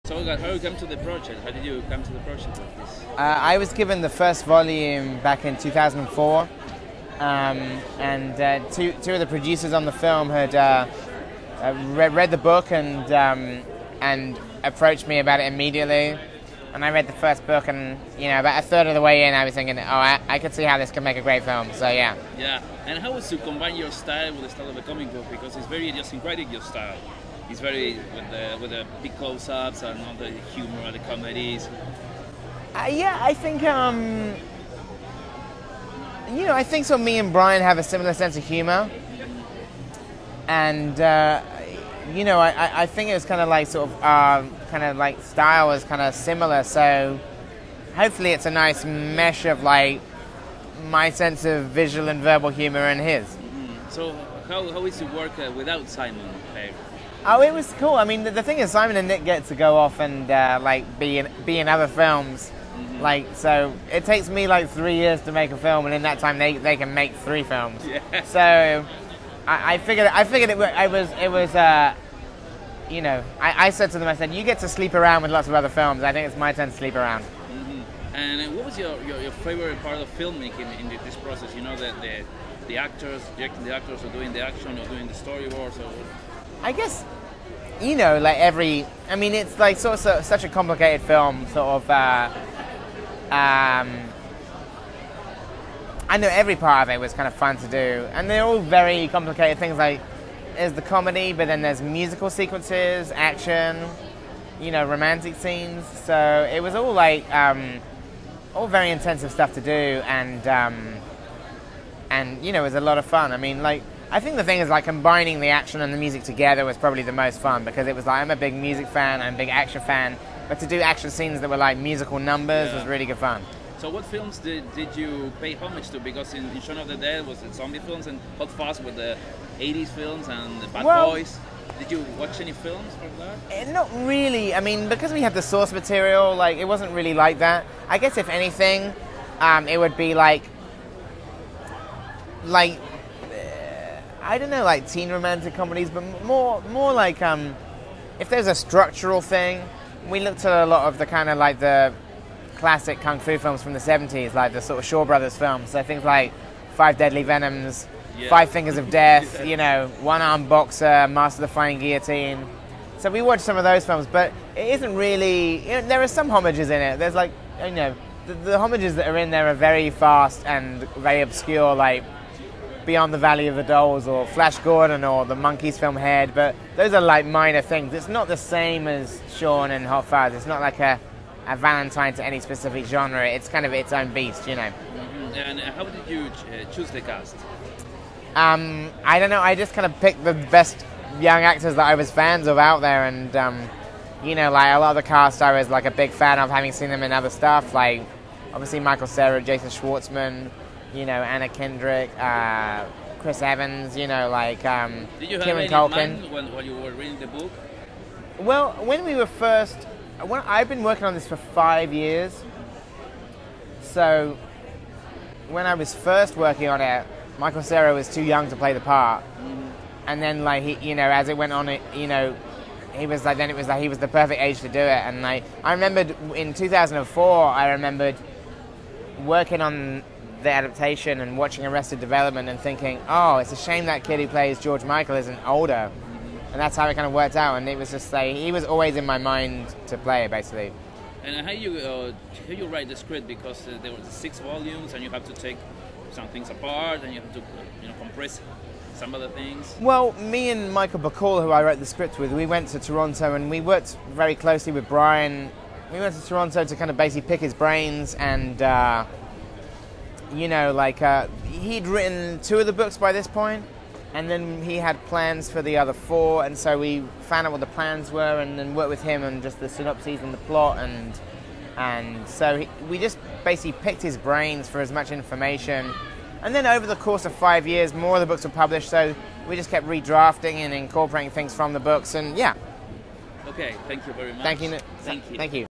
So how you come to the project? How did you come to the project of this? I was given the first volume back in 2004, and two of the producers on the film had read the book and approached me about it immediately. And I read the first book, and about a third of the way in, I was thinking, I could see how this could make a great film. So yeah. Yeah, and how was to combine your style with the style of the comic book, because it's very idiosyncratic, your style. It's very with the big close-ups and all the humor and the comedies. Yeah, I think I think so. Me and Bryan have a similar sense of humor, and I think it was kind of like style was kind of similar. So hopefully it's a nice mesh of like my sense of visual and verbal humor and his. Mm-hmm. So how is it work without Simon? Oh, it was cool. I mean, the thing is, Simon and Nick get to go off and be in other films. Mm-hmm. So it takes me 3 years to make a film, and in that time they can make 3 films. Yeah. So I figured I said to them, I said, you get to sleep around with lots of other films. I think it's my turn to sleep around. Mm-hmm. And what was your favorite part of filmmaking in this process? The actors, directing the actors, or doing the action, or doing the storyboards, or... I guess, it's such a complicated film, I know every part of it was kind of fun to do, and they're all very complicated things. There's the comedy, but then there's musical sequences, action, romantic scenes. So it was all all very intensive stuff to do, and it was a lot of fun. I think the thing is combining the action and the music together was probably the most fun, because it was I'm a big music fan, I'm a big action fan, but to do action scenes that were musical numbers was really good fun. So what films did you pay homage to? Because in Shaun of the Dead was the zombie films, and Hot Fuzz with the 80s films and the Bad Boys. Did you watch any films from that? Not really. Because we have the source material, it wasn't really like that. I guess if anything, it would be I don't know, teen romantic comedies, but more if there's a structural thing, we looked at a lot of the kind of the classic kung fu films from the 70s, the sort of Shaw Brothers films. So things like Five Deadly Venoms, yeah. Five Fingers of Death, One Armed Boxer, Master of the Flying Guillotine. So we watched some of those films, but it isn't really, there are some homages in it. There's the homages that are in there are very fast and very obscure, Beyond the Valley of the Dolls or Flash Gordon or the Monkeys film Head, but those are minor things. It's not the same as Shaun and Hot Fuzz. It's not like a Valentine to any specific genre. It's kind of its own beast, Mm-hmm. And how did you choose the cast? I don't know. I just kind of picked the best young actors that I was fans of out there, and a lot of the cast I was a big fan of, having seen them in other stuff. Obviously Michael Cera, Jason Schwartzman. Anna Kendrick, Chris Evans, Did you have Kieran Culkin. In mind when you were reading the book? Well, I've been working on this for 5 years. So when I was first working on it, Michael Cera was too young to play the part. Mm-hmm. And then as it went on, he was he was the perfect age to do it. And I remembered in 2004, I remembered working on the adaptation and watching Arrested Development and thinking, it's a shame that kid who plays George Michael isn't older. And that's how it kind of worked out, and it was just he was always in my mind to play, basically. And how you write the script, because there were 6 volumes and you have to take some things apart and you have to compress some of the things? Well, me and Michael Bacall, who I wrote the script with, we went to Toronto and we worked very closely with Bryan. We went to Toronto to kind of basically pick his brains, and he'd written 2 of the books by this point, and then he had plans for the other 4, and so we found out what the plans were and then worked with him on just the synopses and the plot, and so we just basically picked his brains for as much information. And then over the course of 5 years, more of the books were published, so we just kept redrafting and incorporating things from the books, and yeah. Okay, thank you very much. Thank you. Thank you. Thank you.